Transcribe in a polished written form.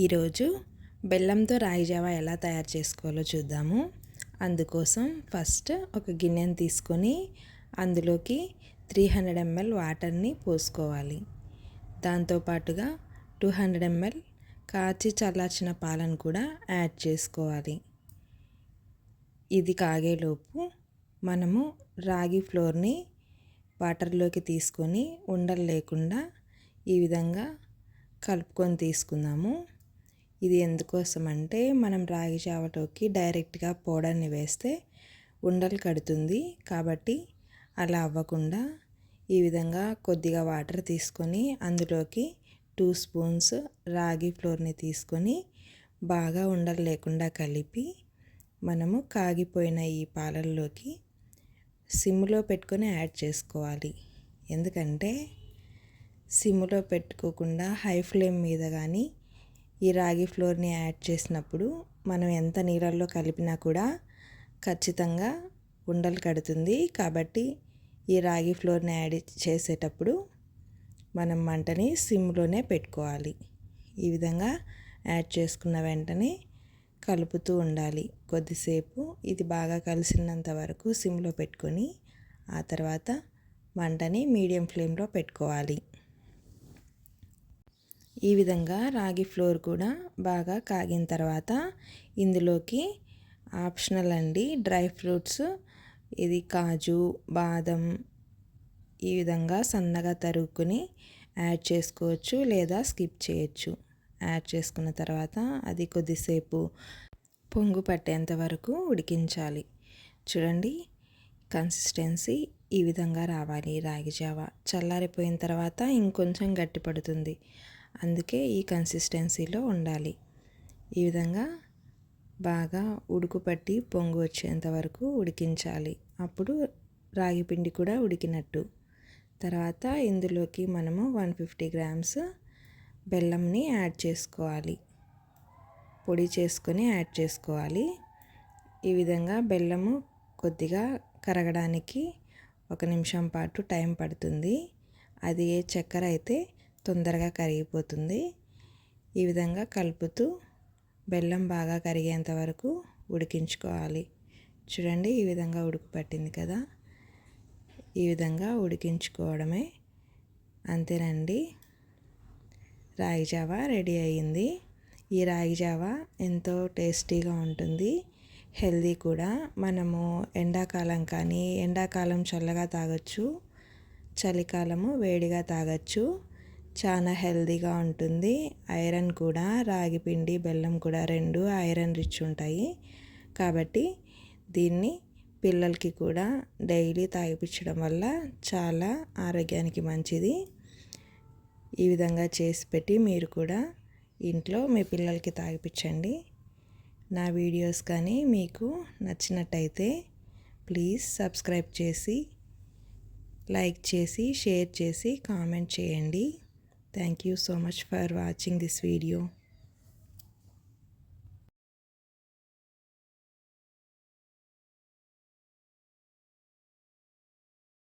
ఈరోజు బెల్లంతో రాగి జావా ఎలా తయారు చేసుకోవాలో చూద్దాము. అందుకోసం ఫస్ట్ ఒక గిన్నెని తీసుకొని అందులోకి 300 ml వాటర్ని పోసుకోవాలి. దాంతోపాటుగా 200 ml కాచి చల్లార్చిన పాలను కూడా యాడ్ చేసుకోవాలి. ఇది కాగేలోపు మనము రాగి ఫ్లోర్ని వాటర్లోకి తీసుకొని ఉండలు లేకుండా ఈ విధంగా కలుపుకొని తీసుకుందాము. ఇది ఎందుకోసం అంటే మనం రాగి జావలోకి డైరెక్ట్గా పౌడర్ని వేస్తే ఉండలు కడుతుంది. కాబట్టి అలా అవ్వకుండా ఈ విధంగా కొద్దిగా వాటర్ తీసుకొని అందులోకి 2 స్పూన్స్ రాగి ఫ్లోర్ని తీసుకొని బాగా ఉండలు లేకుండా కలిపి మనము కాగిపోయిన ఈ పాలల్లోకి సిమ్లో పెట్టుకొని యాడ్ చేసుకోవాలి. ఎందుకంటే సిమ్లో పెట్టుకోకుండా హై ఫ్లేమ్ మీద కానీ ఈ రాగి ఫ్లోర్ని యాడ్ చేసినప్పుడు మనం ఎంత నీళ్ళల్లో కలిపినా కూడా ఖచ్చితంగా ఉండలు కడుతుంది. కాబట్టి ఈ రాగి ఫ్లోర్ని యాడ్ చేసేటప్పుడు మనం మంటని సిమ్లోనే పెట్టుకోవాలి. ఈ విధంగా యాడ్ చేసుకున్న వెంటనే కలుపుతూ ఉండాలి. కొద్దిసేపు ఇది బాగా కలిసినంత వరకు సిమ్లో పెట్టుకొని ఆ తర్వాత మంటని మీడియం ఫ్లేమ్లో పెట్టుకోవాలి. ఈ విధంగా రాగి ఫ్లోర్ కూడా బాగా కాగిన తర్వాత ఇందులోకి ఆప్షనల్ అండి డ్రై ఫ్రూట్స్, ఇది కాజు, బాదం ఈ విధంగా సన్నగా తరుగుకొని యాడ్ చేసుకోవచ్చు లేదా స్కిప్ చేయొచ్చు. యాడ్ చేసుకున్న తర్వాత అది కొద్దిసేపు పొంగు పట్టేంత వరకు ఉడికించాలి. చూడండి, కన్సిస్టెన్సీ ఈ విధంగా రావాలి. రాగి జావా చల్లారిపోయిన తర్వాత ఇంకొంచెం గట్టి పడుతుంది. అందుకే ఈ కన్సిస్టెన్సీలో ఉండాలి. ఈ విధంగా బాగా ఉడుకు పట్టి పొంగు వచ్చేంత వరకు ఉడికించాలి. అప్పుడు రాగి పిండి కూడా ఉడికినట్టు. తర్వాత ఇందులోకి మనము 150 grams బెల్లంని యాడ్ చేసుకోవాలి. పొడి చేసుకొని యాడ్ చేసుకోవాలి. ఈ విధంగా బెల్లము కొద్దిగా కరగడానికి 1 నిమిషం పాటు టైం పడుతుంది. అది చక్కెర అయితే తొందరగా కరిగిపోతుంది. ఈ విధంగా కలుపుతూ బెల్లం బాగా కరిగేంత వరకు ఉడికించుకోవాలి. చూడండి, ఈ విధంగా ఉడుకు పట్టింది కదా. ఈ విధంగా ఉడికించుకోవడమే. అంతేనండి, రాగి జావా రెడీ అయ్యింది. ఈ రాగి జావా ఎంతో టేస్టీగా ఉంటుంది, హెల్దీ కూడా. మనము ఎండాకాలం చల్లగా తాగొచ్చు, చలికాలము వేడిగా తాగొచ్చు. చాలా హెల్దీగా ఉంటుంది. ఐరన్ కూడా, రాగి పిండి బెల్లం కూడా రెండు ఐరన్ రిచ్ ఉంటాయి. కాబట్టి దీన్ని పిల్లలకి కూడా డైలీ తాగిపించడం వల్ల చాలా ఆరోగ్యానికి మంచిది. ఈ విధంగా చేసి పెట్టి మీరు కూడా ఇంట్లో మీ పిల్లలకి తాగిపించండి. నా వీడియోస్ కానీ మీకు నచ్చినట్టయితే ప్లీజ్ సబ్స్క్రైబ్ చేసి, లైక్ చేసి, షేర్ చేసి, కామెంట్ చేయండి. Thank you so much for watching this video.